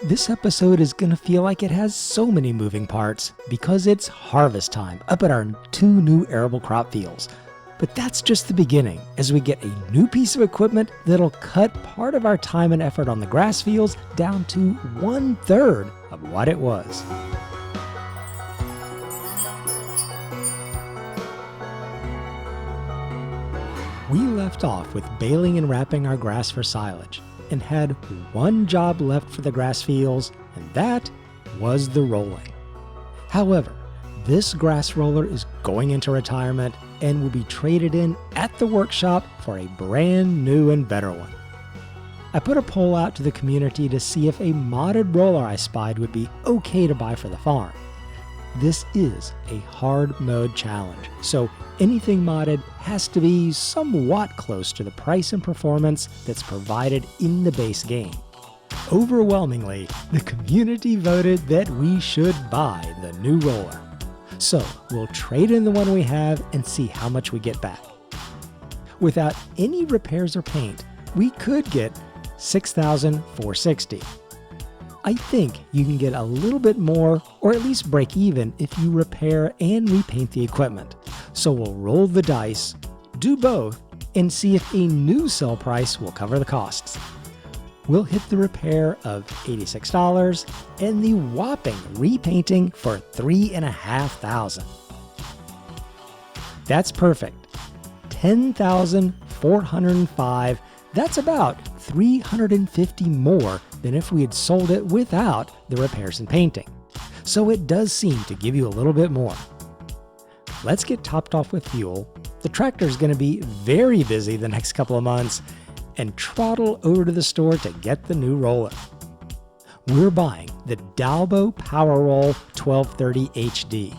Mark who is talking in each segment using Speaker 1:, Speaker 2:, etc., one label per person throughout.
Speaker 1: This episode is going to feel like it has so many moving parts because it's harvest time up at our 2 new arable crop fields. But that's just the beginning as we get a new piece of equipment that'll cut part of our time and effort on the grass fields down to 1/3 of what it was. We left off with baling and wrapping our grass for silage and had one job left for the grass fields, and that was the rolling. However, this grass roller is going into retirement and will be traded in at the workshop for a brand new and better one. I put a poll out to the community to see if a modded roller I spied would be okay to buy for the farm. This is a hard mode challenge, so anything modded has to be somewhat close to the price and performance that's provided in the base game. Overwhelmingly, the community voted that we should buy the new roller. So we'll trade in the one we have and see how much we get back. Without any repairs or paint, we could get $6,460. I think you can get a little bit more, or at least break even, if you repair and repaint the equipment. So we'll roll the dice, do both, and see if a new sell price will cover the costs. We'll hit the repair of $86 and the whopping repainting for $3,500. That's perfect. $10,405. That's about $350 more than if we had sold it without the repairs and painting. So it does seem to give you a little bit more. Let's get topped off with fuel. The tractor is going to be very busy the next couple of months, and trottle over to the store to get the new roller. We're buying the Dalbo PowerRoll 1230 HD.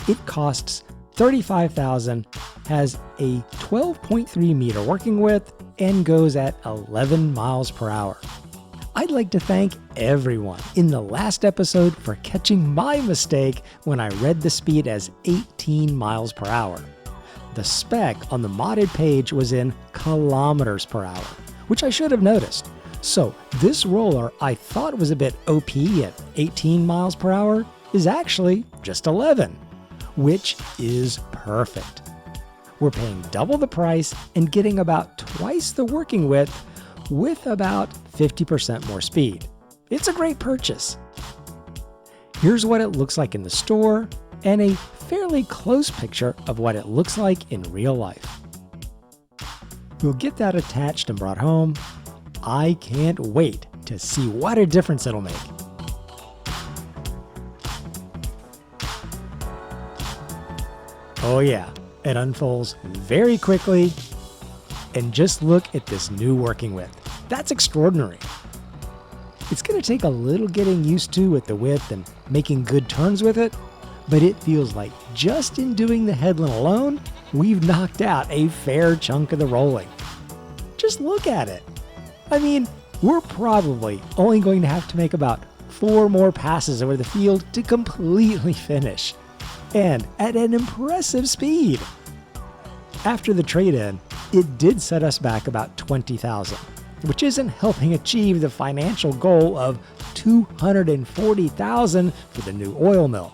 Speaker 1: It costs $35,000, has a 12.3 meter working width, and goes at 11 miles per hour. I'd like to thank everyone in the last episode for catching my mistake when I read the speed as 18 miles per hour. The spec on the modded page was in kilometers per hour, which I should have noticed. So this roller I thought was a bit OP at 18 miles per hour is actually just 11, which is perfect. We're paying double the price and getting about twice the working width with about 50% more speed. It's a great purchase. Here's what it looks like in the store and a fairly close picture of what it looks like in real life. We'll get that attached and brought home. I can't wait to see what a difference it'll make. Oh yeah, it unfolds very quickly. And just look at this new working width. That's extraordinary. It's going to take a little getting used to with the width and making good turns with it, but it feels like just in doing the headland alone, we've knocked out a fair chunk of the rolling. Just look at it. I mean, we're probably only going to have to make about 4 more passes over the field to completely finish, and at an impressive speed. After the trade-in, it did set us back about $20,000, which isn't helping achieve the financial goal of $240,000 for the new oil mill.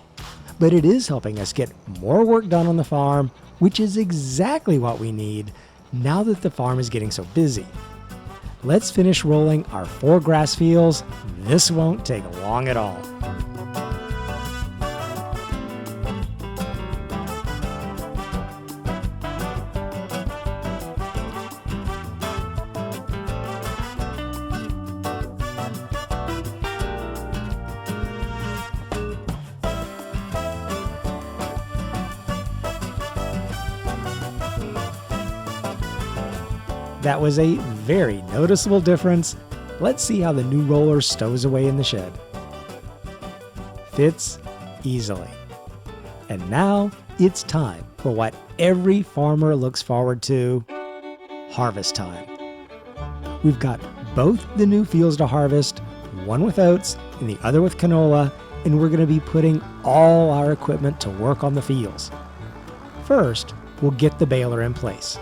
Speaker 1: But it is helping us get more work done on the farm, which is exactly what we need now that the farm is getting so busy. Let's finish rolling our 4 grass fields. This won't take long at all. That was a very noticeable difference. Let's see how the new roller stows away in the shed. Fits easily. And now it's time for what every farmer looks forward to, harvest time. We've got both the new fields to harvest, one with oats and the other with canola, and we're going to be putting all our equipment to work on the fields. First, we'll get the baler in place.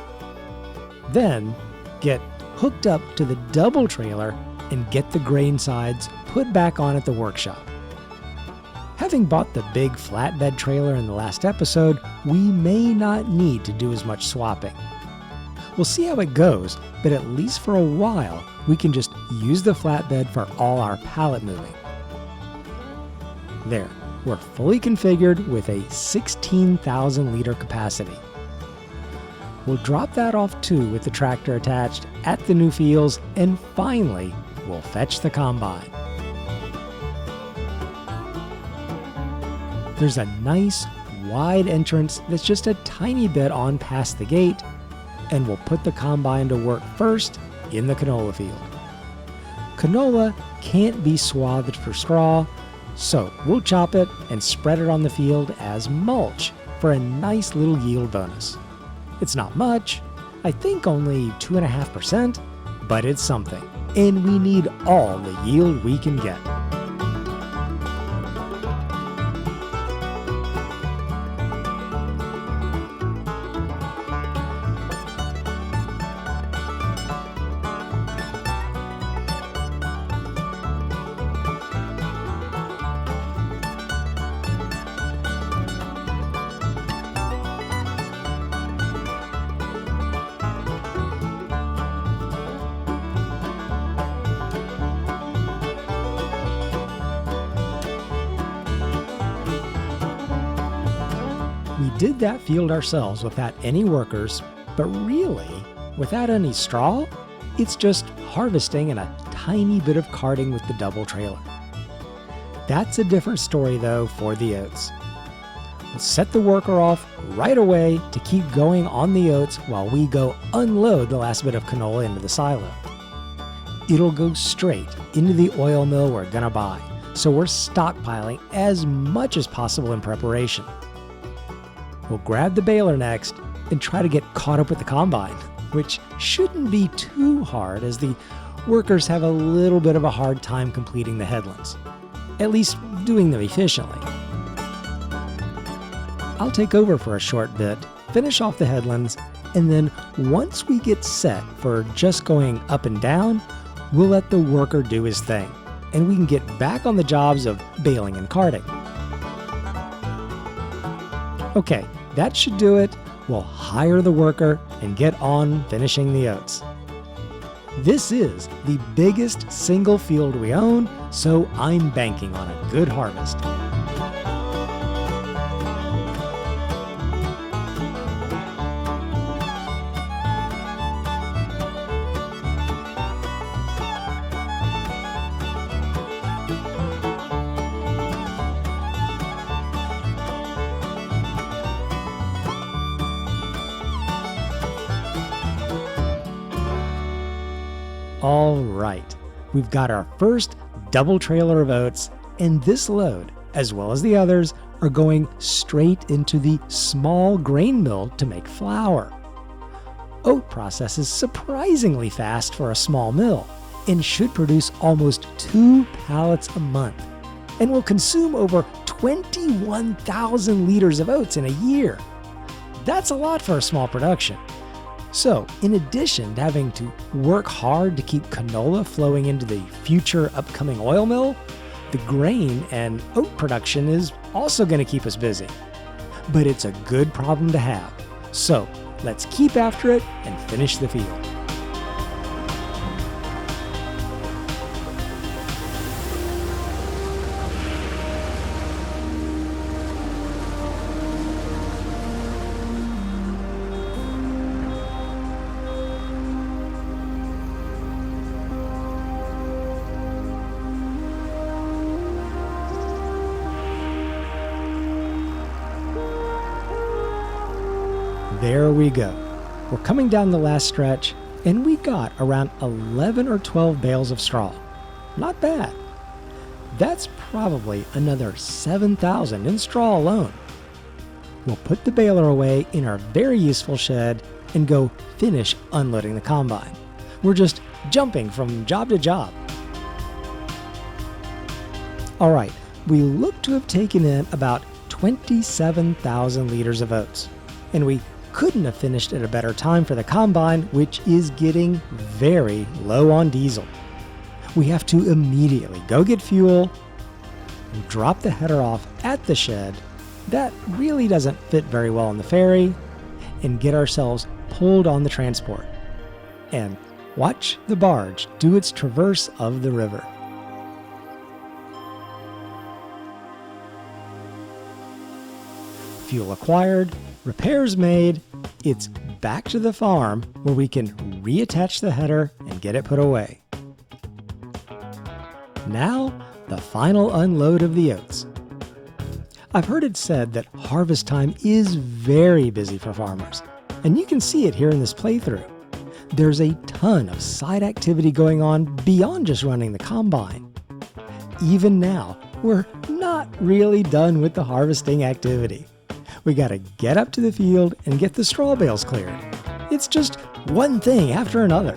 Speaker 1: Then, get hooked up to the double trailer and get the grain sides put back on at the workshop. Having bought the big flatbed trailer in the last episode, we may not need to do as much swapping. We'll see how it goes, but at least for a while, we can just use the flatbed for all our pallet moving. There, we're fully configured with a 16,000 liter capacity. We'll drop that off too with the tractor attached at the new fields, and finally, we'll fetch the combine. There's a nice, wide entrance that's just a tiny bit on past the gate, and we'll put the combine to work first in the canola field. Canola can't be swathed for straw, so we'll chop it and spread it on the field as mulch for a nice little yield bonus. It's not much, I think only 2.5%, but it's something, and we need all the yield we can get. We did that field ourselves without any workers, but really, without any straw, it's just harvesting and a tiny bit of carting with the double trailer. That's a different story though for the oats. We'll set the worker off right away to keep going on the oats while we go unload the last bit of canola into the silo. It'll go straight into the oil mill we're gonna buy, so we're stockpiling as much as possible in preparation. We'll grab the baler next and try to get caught up with the combine, which shouldn't be too hard as the workers have a little bit of a hard time completing the headlands, at least doing them efficiently. I'll take over for a short bit, finish off the headlands, and then once we get set for just going up and down, we'll let the worker do his thing, and we can get back on the jobs of baling and carting. Okay, that should do it. We'll hire the worker and get on finishing the oats. This is the biggest single field we own, so I'm banking on a good harvest. All right, we've got our first double trailer of oats, and this load, as well as the others, are going straight into the small grain mill to make flour. Oat processes surprisingly fast for a small mill and should produce almost 2 pallets a month, and will consume over 21,000 liters of oats in a year. That's a lot for a small production. So, in addition to having to work hard to keep canola flowing into the future upcoming oil mill, the grain and oat production is also going to keep us busy. But it's a good problem to have. So, let's keep after it and finish the field. There we go. We're coming down the last stretch, and we got around 11 or 12 bales of straw. Not bad. That's probably another 7,000 in straw alone. We'll put the baler away in our very useful shed and go finish unloading the combine. We're just jumping from job to job. All right, we look to have taken in about 27,000 liters of oats, and we couldn't have finished at a better time for the combine, which is getting very low on diesel. we have to immediately go get fuel, drop the header off at the shed that really doesn't fit very well on the ferry, and get ourselves pulled on the transport, and watch the barge do its traverse of the river. Fuel acquired, repairs made, it's back to the farm where we can reattach the header and get it put away. Now, the final unload of the oats. I've heard it said that harvest time is very busy for farmers, and you can see it here in this playthrough. There's a ton of side activity going on beyond just running the combine. Even now, we're not really done with the harvesting activity. We gotta get up to the field and get the straw bales cleared. It's just one thing after another.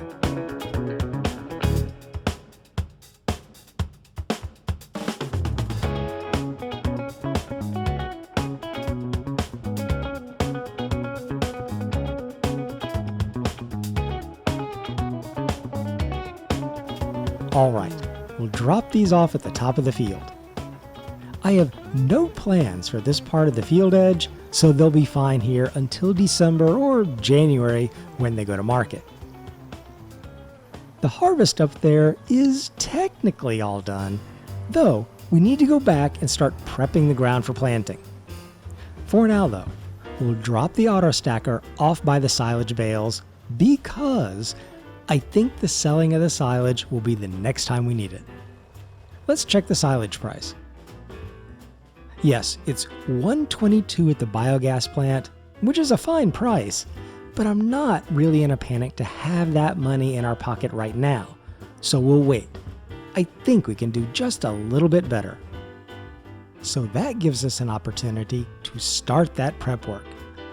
Speaker 1: Alright, we'll drop these off at the top of the field. I have no plans for this part of the field edge, so they'll be fine here until December or January when they go to market. The harvest up there is technically all done, though we need to go back and start prepping the ground for planting. For now though, we'll drop the auto stacker off by the silage bales because I think the selling of the silage will be the next time we need it. Let's check the silage price. Yes, it's $122 at the biogas plant, which is a fine price, but I'm not really in a panic to have that money in our pocket right now, so we'll wait. I think we can do just a little bit better. So that gives us an opportunity to start that prep work.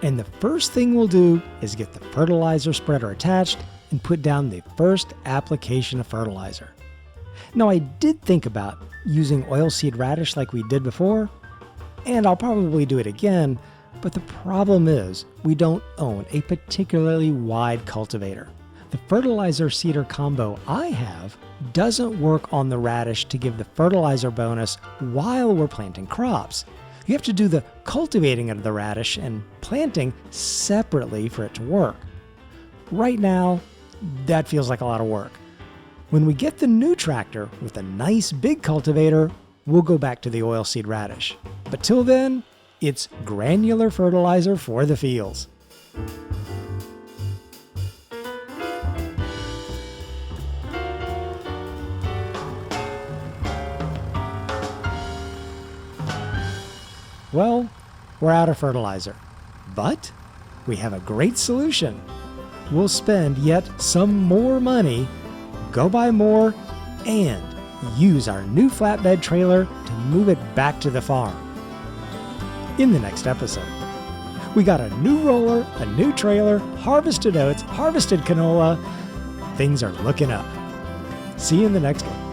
Speaker 1: And the first thing we'll do is get the fertilizer spreader attached and put down the first application of fertilizer. Now I did think about using oilseed radish like we did before, and I'll probably do it again, but the problem is we don't own a particularly wide cultivator. The fertilizer seeder combo I have doesn't work on the radish to give the fertilizer bonus while we're planting crops. You have to do the cultivating of the radish and planting separately for it to work. Right now, that feels like a lot of work. When we get the new tractor with a nice big cultivator, we'll go back to the oilseed radish. But till then, it's granular fertilizer for the fields. Well, we're out of fertilizer, but we have a great solution. We'll spend yet some more money, go buy more, and use our new flatbed trailer to move it back to the farm. In the next episode, we got a new roller, a new trailer, harvested oats, harvested canola. Things are looking up. See you in the next one.